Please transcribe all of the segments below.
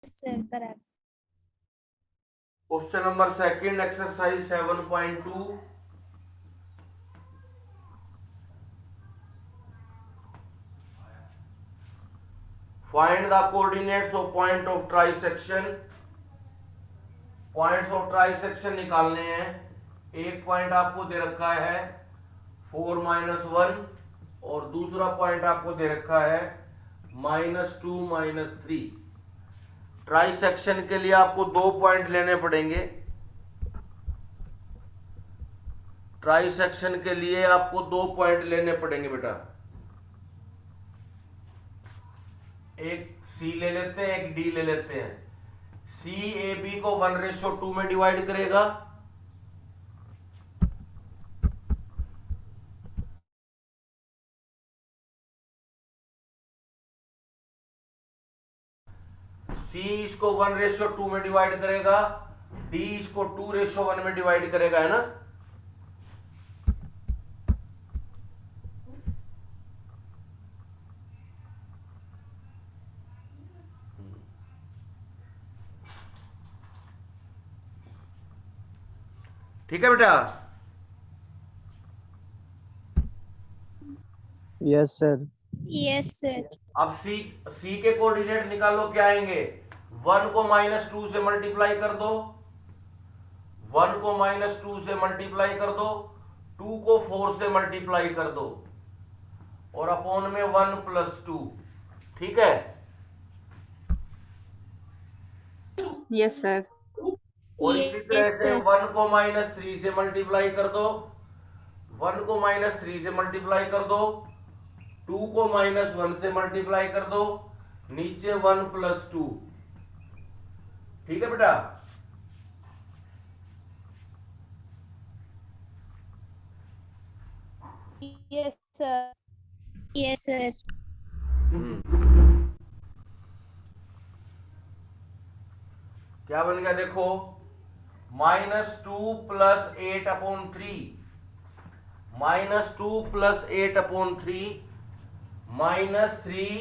Sir करा। Question number second, exercise 7.2। Find the coordinates of point of trisection. Points of trisection निकालने हैं। एक point आपको दे रखा है 4-1 और दूसरा पॉइंट आपको दे रखा है -2 -3। ट्राइसेक्शन के लिए आपको 2 पॉइंट लेने पड़ेंगे। ट्राइसेक्शन के लिए आपको 2 पॉइंट लेने पड़ेंगे बेटा। एक सी ले लेते हैं, एक डी ले लेते हैं। सी ए बी को 1:2 में डिवाइड करेगा। सी इसको 1:2 में डिवाइड करेगा, डी इसको 2:1 में डिवाइड करेगा, है ना। ठीक है बेटा। Yes sir. Yes sir. अब सी के कोऑर्डिनेट निकालो, क्या आएंगे। 1 को -2 से मल्टीप्लाई कर दो, 1 को -2 से मल्टीप्लाई कर दो, 2 को 4 से मल्टीप्लाई कर दो और अपॉन में 1 + 2। ठीक है। Yes sir. और इसी तरह से 1 को -3 से मल्टीप्लाई कर दो, 1 को -3 से मल्टीप्लाई कर दो, 2 को -1 से मल्टीप्लाई कर दो, नीचे 1 + 2। ठीक है बेटा। Yes sir. Yes sir. क्या बन गया देखो, -2 + 8/3, -2 + 8/3, -3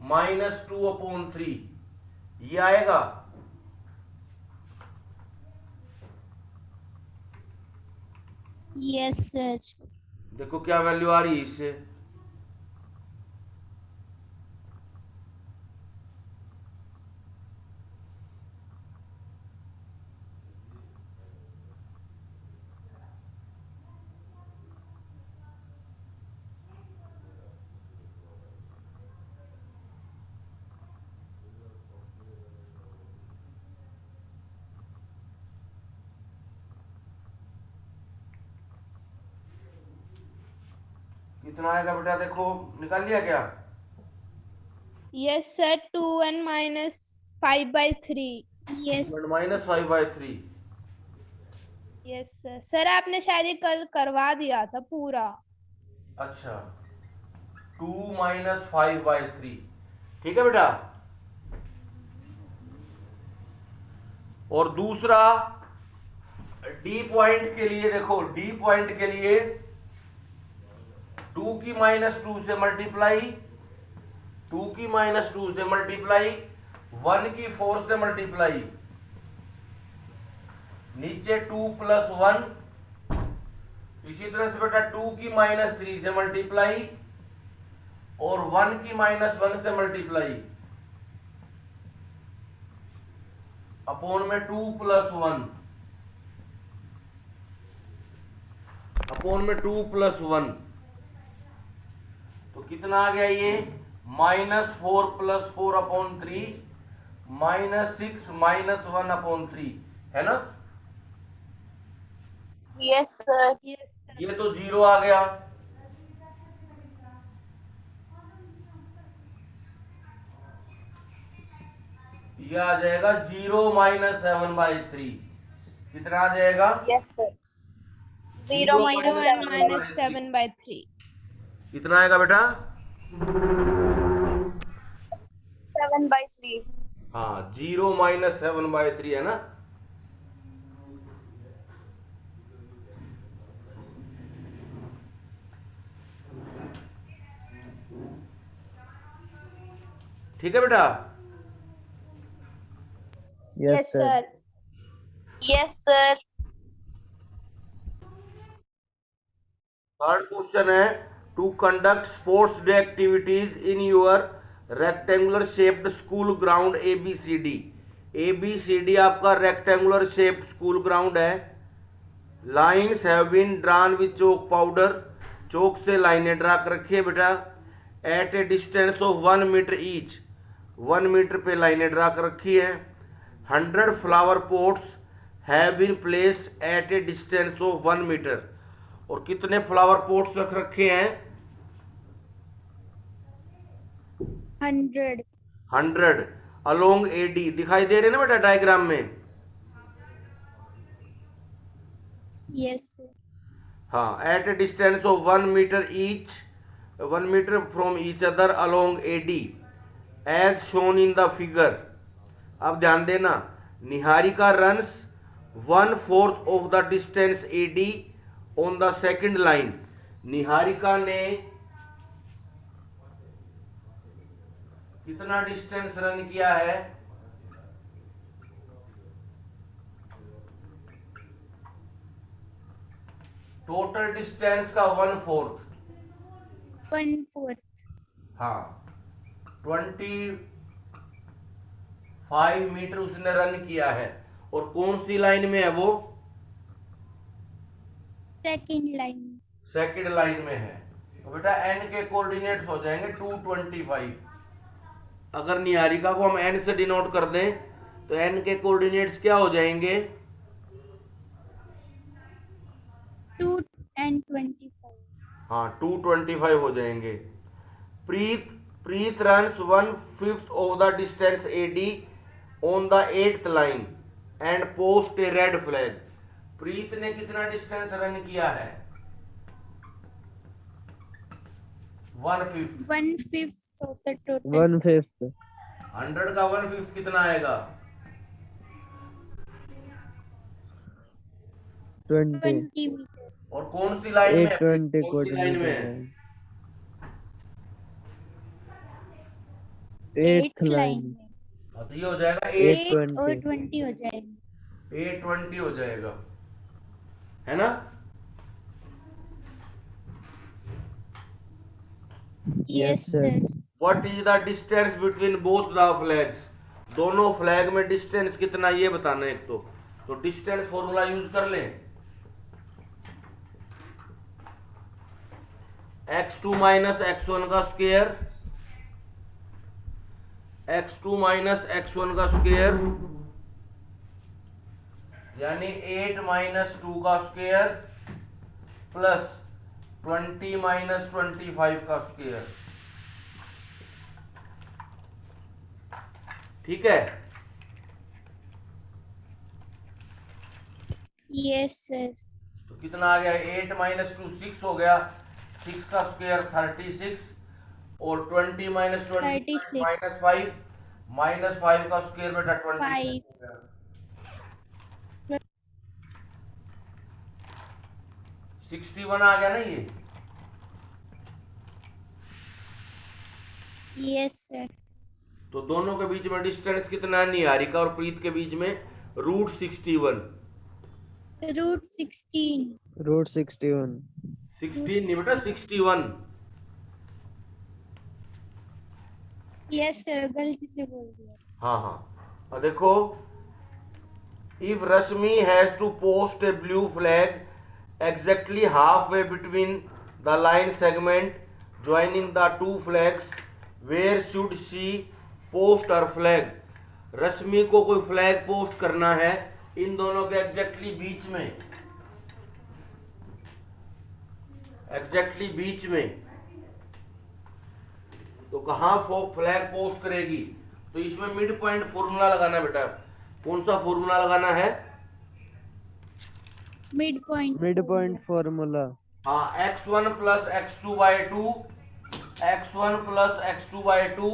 -2/3, ये आएगा। Yes sir. देखो क्या वैल्यू आ रही है इससे। कितना आएगा बेटा, देखो निकाल लिया क्या। Yes sir. 2n - 5/3। Yes -5/3। Yes sir. Sir आपने शायद ये कल करवा दिया था पूरा। अच्छा, 2 - 5/3। ठीक है बेटा। और दूसरा डी पॉइंट के लिए देखो, डी पॉइंट के लिए 2 की -2 से मल्टीप्लाई, 2 की -2 से मल्टीप्लाई, 1 की 4 से मल्टीप्लाई, नीचे 2 + 1। इसी तरह से बेटा 2 की -3 से मल्टीप्लाई और 1 की -1 से मल्टीप्लाई, अपॉन में 2 + 1, अपॉन में 2 + 1। तो कितना आ गया ये, -4 + 4/3, -6 -1/3, है ना। Yes sir. ये तो 0 आ गया। ये आ जाएगा 0 - 7/3। कितना आ जाएगा। Yes sir. 0 0 - 7/3। 7/3। कितना आएगा बेटा। 7/3। हाँ, 0 - 7/3 है ना। ठीक है बेटा। Yes, sir. Yes, sir. Third question है, to conduct sports day activities in your rectangular shaped school ground ABCD। ABCD आपका रेक्टेंगुलर शेप्ड स्कूल ग्राउंड है। Lines have been drawn with chalk powder, chalk से लाइनें draw कर रखी है बेटा। At a distance of 1 metre each, 1 metre पे लाइनें ड्रा कर रखी है। 100 flower pots have been placed at a distance of 1 metre. और कितने फ्लावर पॉट्स रख रखे हैं? 100. 100 अलोंग AD। दिखाई दे रहे ना बेटा डायग्राम में? Yes, sir. हाँ, at a distance of 1 metre each, 1 meter from each other along AD as shown in the figure. अब ध्यान देना, Niharika runs 1/4 of the distance AD on the second line. Niharika ने कितना डिस्टेंस रन किया है? Total distance का 1/4। 1/4. हाँ, 25 मीटर उसने रन किया है। और कौन सी लाइन में है वो? Second line. सेकंड लाइन में है। तो बेटा n के कोऑर्डिनेट्स हो जाएंगे 225। अगर निहारिका को हम n से डिनोट कर दें तो n के कोऑर्डिनेट्स क्या हो जाएंगे? 2 and 25. हाँ, 225 हो जाएंगे। Preet runs 1/5 of the distance AD on the 8th line and post a red flag. Preet ने कितना डिस्टेंस रन किया है? 1/5। 1/5 of the total. 1/5 100 का 1/5 कितना आएगा? 20 20 meter. और कौन सी लाइन में है? 820 कौन सी लाइन में है? Coordinate 8th 8th line line में. हाँ, तो ये हो जाएगा 8 और 820 20 हो जाएगा. 820 हो जाएगा, है ना? Yes, sir. What is the distance between both the flags? दोनों फ्लैग में डिस्टेंस कितना ये बताना है एक तो डिस्टेंस फॉर्मूला यूज कर लें। x2 माइनस x1 का स्क्वायर, x2 माइनस x1 का स्क्वायर यानी 8 माइनस 2 का स्क्वायर प्लस 20 माइनस 25 का स्क्वायर। ठीक है? Yes, sir. तो कितना आ गया? 8 माइनस 2 6 हो गया, 6 का स्क्वायर 36 और 20 माइनस 20 36. माइनस 5 का स्क्वायर बेटा 20। 5. 61 आ गया ना ये? Yes, sir. तो दोनों के बीच में डिस्टेंस कितना है निहारिका और प्रीत के बीच में? √61। √16. रूट 61 16 नहीं बेटा 61। Yes, sir. गलती से बोल दिया. हाँ हाँ, और देखो, if Rashmi has to post a blue flag exactly halfway between the line segment joining the two flags, where should she post her flag? रश्मि को कोई फ्लैग पोस्ट करना है इन दोनों के एग्जैक्टली बीच में, एग्जैक्टली बीच में। तो कहाँ फ्लैग पोस्ट करेगी? तो इसमें मिड पॉइंट फॉर्मूला लगाना बेटा। कौन सा फॉर्मूला लगाना है? Midpoint. मिड पॉइंट फार्मूला हाँ, x1 plus x2/2, x1 plus x2/2,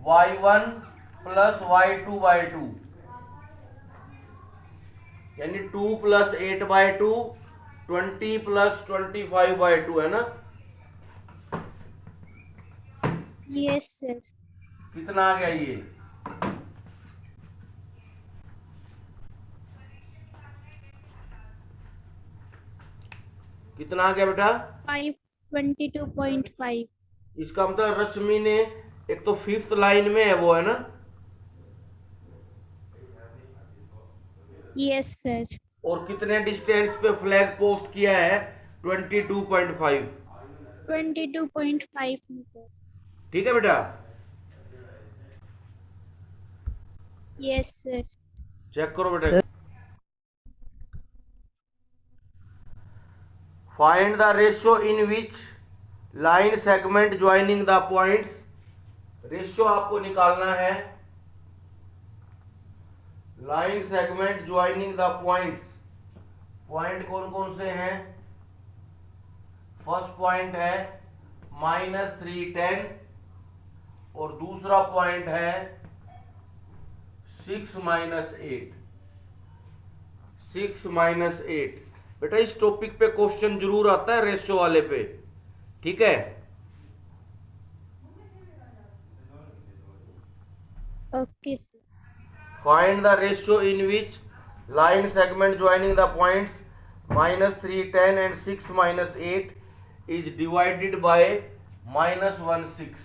y1 plus y2/2 यानी 2 प्लस 8/2, 20 प्लस 25/2 है ना? Yes, sir. कितना आ गया ये? कितना आ गया बेटा? 522.5. इसका मतलब रश्मि ने, एक तो फिफ्थ लाइन में है वो, है ना, Yes, sir. और कितने डिस्टेंस पे फ्लैग पोस्ट किया है? 22.5. 22.5 meter. ठीक है बेटा, Yes, sir. चेक करो बेटा. Find the ratio in which line segment joining the points. Ratio आपको निकालना है line segment joining the points. Point कौन कौन से हैं? फर्स्ट पॉइंट है -310 और दूसरा पॉइंट है 6 -8. 6 -8. बेटा इस टॉपिक पे क्वेश्चन जरूर आता है रेशियो वाले पे. ठीक है, Okay, sir. Find the ratio in which line segment joining the points -310 and 6 -8 is divided by -16.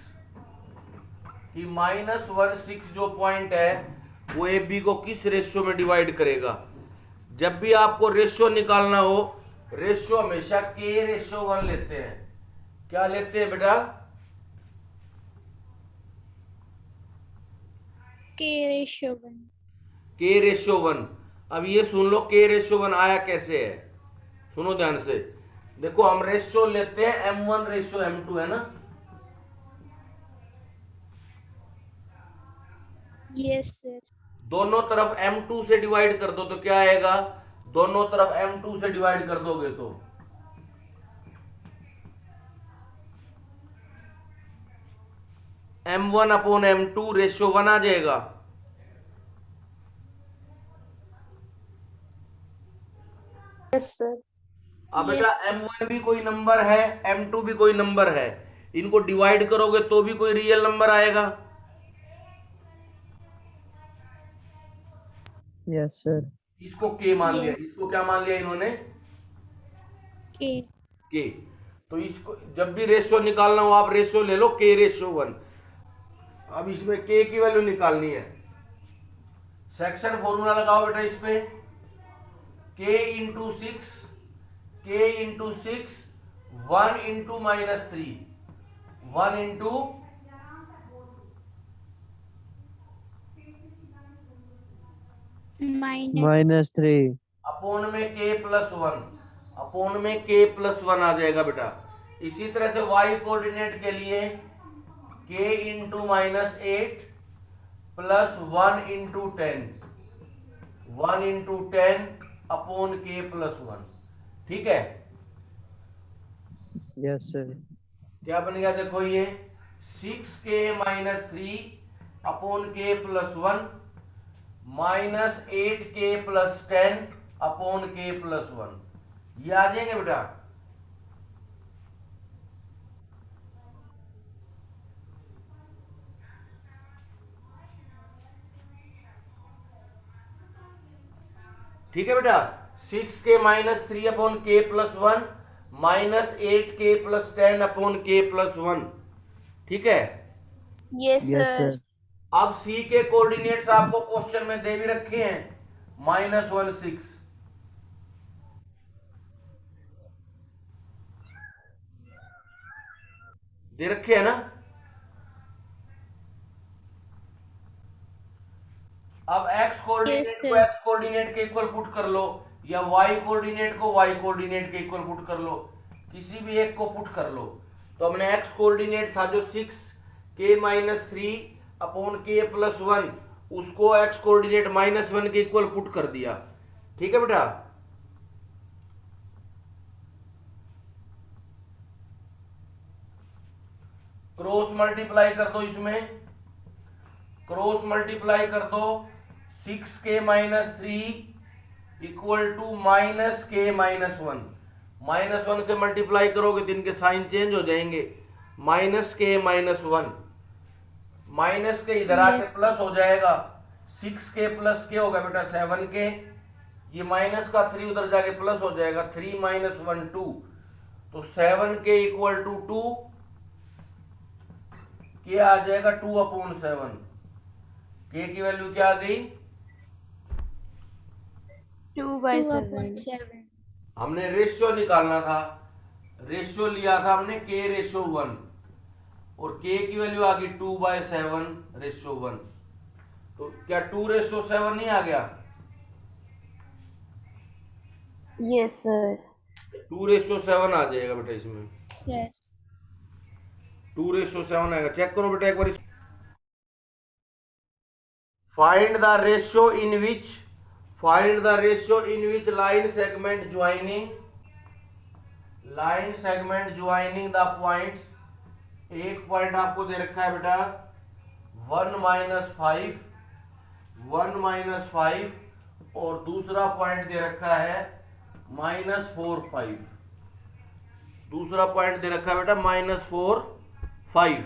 कि -16 जो पॉइंट है वो ए बी को किस रेशियो में डिवाइड करेगा? जब भी आपको रेशियो निकालना हो, रेशियो हमेशा k/1 लेते हैं. क्या लेते हैं बेटा? K/1. k/1. अब ये सुन लो k/1 आया कैसे है. सुनो ध्यान से. देखो हम रेशियो लेते हैं m1/m2, है ना. Yes, sir. दोनों तरफ m2 से डिवाइड कर दो तो क्या आएगा? दोनों तरफ m2 से डिवाइड कर दोगे तो m1/m2/1 आ जाएगा. Yes, sir. अब बेटा Yes. m1 भी कोई नंबर है, m2 भी कोई नंबर है, इनको डिवाइड करोगे तो भी कोई रियल नंबर आएगा. Yes, sir. इसको k मान लिया. Yes. इसको क्या मान लिया इन्होंने? K. k. तो इसको जब भी रेशियो निकालना हो आप रेशियो ले लो k/1. अब इसमें k की वैल्यू निकालनी है. सेक्शन फॉर्मूला लगाओ बेटा इस पे. k into 6, k into 6, 1 into -3, 1 into -3. Upon में k+1, अपोन में k+1 आ जाएगा बेटा. इसी तरह से y कोऑर्डिनेट के लिए k into -8 plus 1 into 10, 1 into 10 upon k+1. ठीक है, Yes, sir. क्या बन गया? देखो ये 6k -3 upon k+1 -8k + 10 upon k+1. ये आ जाएंगे बेटा. ठीक है बेटा. 6k -3 upon k+1 -8k + 10 upon k+1. ठीक है. Yes, Yes, sir. sir. अब c के कोऑर्डिनेट्स आपको क्वेश्चन में दे भी रखे हैं. -16 दे रखे हैं ना. अब x कोऑर्डिनेट Yes, को sir. x कोऑर्डिनेट के इक्वल पुट कर लो, या y कोऑर्डिनेट को y कोऑर्डिनेट के इक्वल पुट कर लो. किसी भी एक को पुट कर लो. तो हमने x कोऑर्डिनेट था जो 6k -3 अपोन k+1, उसको x कोऑर्डिनेट -1 के इक्वल पुट कर दिया. ठीक है बेटा. क्रॉस मल्टीप्लाई कर दो इसमें. क्रॉस मल्टीप्लाई कर दो. 6k -3 equal to -k -1. -1 से मल्टीप्लाई करोगे तो इनके साइन चेंज हो जाएंगे. -k -1, माइनस के इधर आके Yes. प्लस हो जाएगा. 6k + k होगा बेटा 7k. ये माइनस का 3 उधर जाके प्लस हो जाएगा. 3 - 1 2. तो 7k इक्वल टू 2, के आ जाएगा 2/7। के की वैल्यू क्या आ गई? 2/7. हमने रेशियो निकालना था, रेशियो लिया था हमने k/1, और k की वैल्यू आ गई 2/7/1। तो क्या 2/7 नहीं आ गया? Yes, sir. 2/7 आ जाएगा बेटा इसमें, Yes. 2/7 आएगा। चेक करो बेटा एक बार। Find the ratio in which, find the ratio in which line segment joining the points. एक पॉइंट आपको दे रखा है बेटा 1 - 5, और दूसरा पॉइंट दे रखा है -4 5। दूसरा पॉइंट दे रखा है बेटा -4 5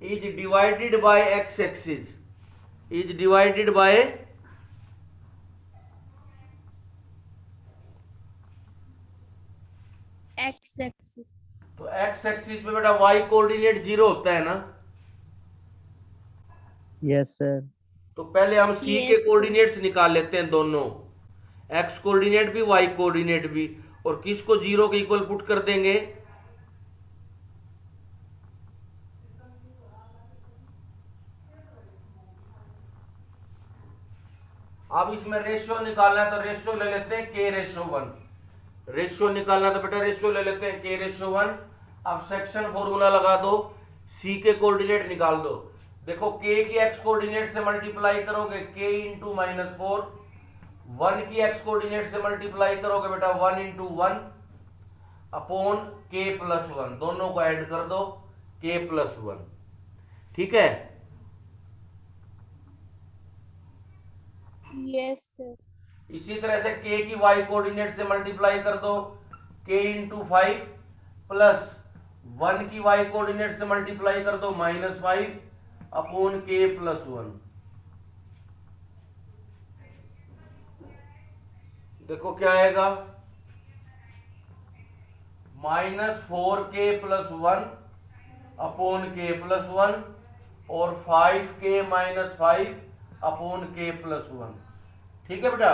is divided by x axis, is divided by X-axis. तो एक्स एक्सिस पे बेटा y कोऑर्डिनेट 0 होता है ना। Yes, sir. तो पहले हम c के Yes. कोऑर्डिनेट्स निकाल लेते हैं, दोनों x कोऑर्डिनेट भी y कोऑर्डिनेट भी, और किसको 0 के इक्वल पुट कर देंगे? अब इसमें रेशियो निकालना है तो रेशियो ले लेते हैं k/1। रेशियो निकालना तो बेटा रेशियो ले लेते हैं k/1। अब सेक्शन फॉर्मूला लगा दो, c के कोऑर्डिनेट निकाल दो। देखो k की x कोऑर्डिनेट से मल्टीप्लाई करोगे k इंटू -4, 1 की x कोऑर्डिनेट से मल्टीप्लाई करोगे बेटा 1 इंटू 1 अपॉन k+1, दोनों को ऐड कर दो k+1। ठीक है, Yes, sir. इसी तरह से k की y कोऑर्डिनेट से मल्टीप्लाई कर दो k इंटू 5, प्लस 1 की y कोऑर्डिनेट से मल्टीप्लाई कर दो -5 अपॉन k+1। देखो क्या आएगा, -4k+1 अपॉन k+1 और 5k - 5 अपॉन k+1। ठीक है बेटा।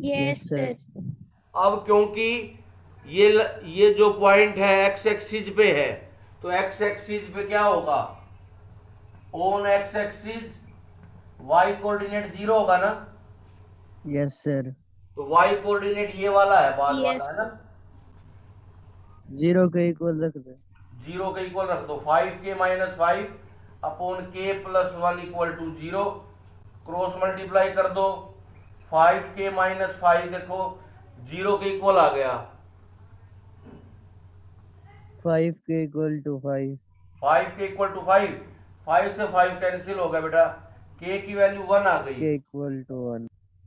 Yes, sir. sir. अब क्योंकि ये जो पॉइंट है एक्स एक्सिस पे है, तो एक्स एक्सिस पे क्या होगा, on X axis Y coordinate 0 होगा ना। Yes, sir. तो वाई कोऑर्डिनेट ये वाला है, बाद वाला Yes. है ना। 0 के इक्वल रख दे। 0 के इक्वल रख दो, 5k - 5 upon k+1 equal to 0। Cross multiply कर दो, 5k - 5 देखो 0 के इक्वल आ गया, 5 के equal to 5। 5k equal to 5, 5 से 5 कैंसिल हो गया बेटा, k की वैल्यू 1 आ गई, K equal to 1।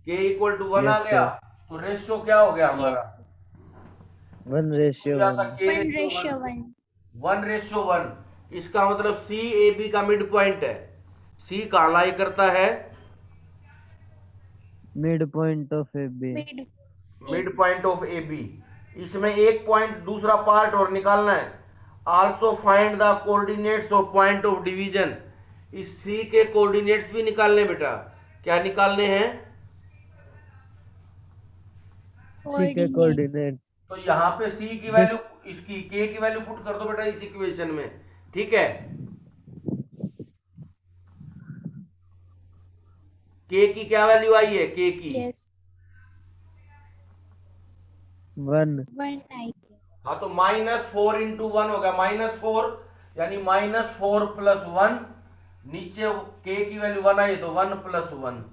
k equal to 1 आ Yes, गया। sir. तो रेशियो क्या हो गया हमारा? Yes. 1/1। 1/1. 1/1। इसका मतलब सी ए बी का मिड पॉइंट है। सी कहाँ लाई करता है? Mid point of A B. Mid. Mid point of A B. इसमें एक पॉइंट दूसरा पार्ट और निकालना है, also find the coordinates of point of division. इस सी के कोऑर्डिनेट्स भी निकालने बेटा। क्या निकालने हैं? सी के कोऑर्डिनेट। तो यहाँ पे सी की वैल्यू, इसकी के की वैल्यू पुट कर दो बेटा इस इक्वेशन में। ठीक है, के की क्या वैल्यू आई है? के की Yes. 1। 1 I. हाँ, तो -4 इंटू 1 होगा, -4 यानी -4 + 1। नीचे के की वैल्यू 1 आई तो 1 + 1,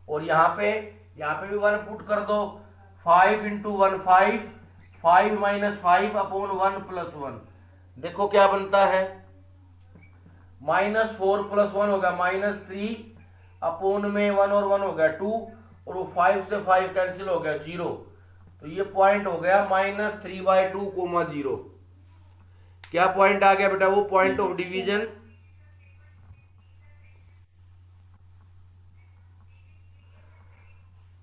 और यहाँ पे भी 1 पुट कर दो, 5 इंटू 1 5, 5 - 5 अपॉन 1 + 1। देखो क्या बनता है, -4 + 1 होगा -3 अपॉन में 1 और 1 हो गया 2, और वो 5 से 5 कैंसिल हो गया 0। तो ये पॉइंट हो गया -3/2, 0। क्या पॉइंट आ गया बेटा? वो पॉइंट ऑफ डिवीजन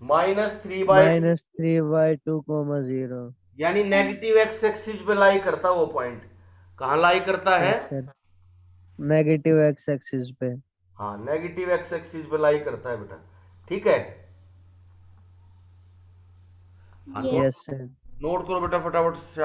-3/2 -3/2, 0। यानी नेगेटिव एक्स एक्सिस पे लाई करता है वो पॉइंट। कहाँ लाई करता है? Yes sir, negative x axis पे। हाँ, नेगेटिव एक्स एक्सिस पे लाई करता है बेटा। ठीक है, हाँ, Yes. Yes sir. नोट करो बेटा फटाफट से।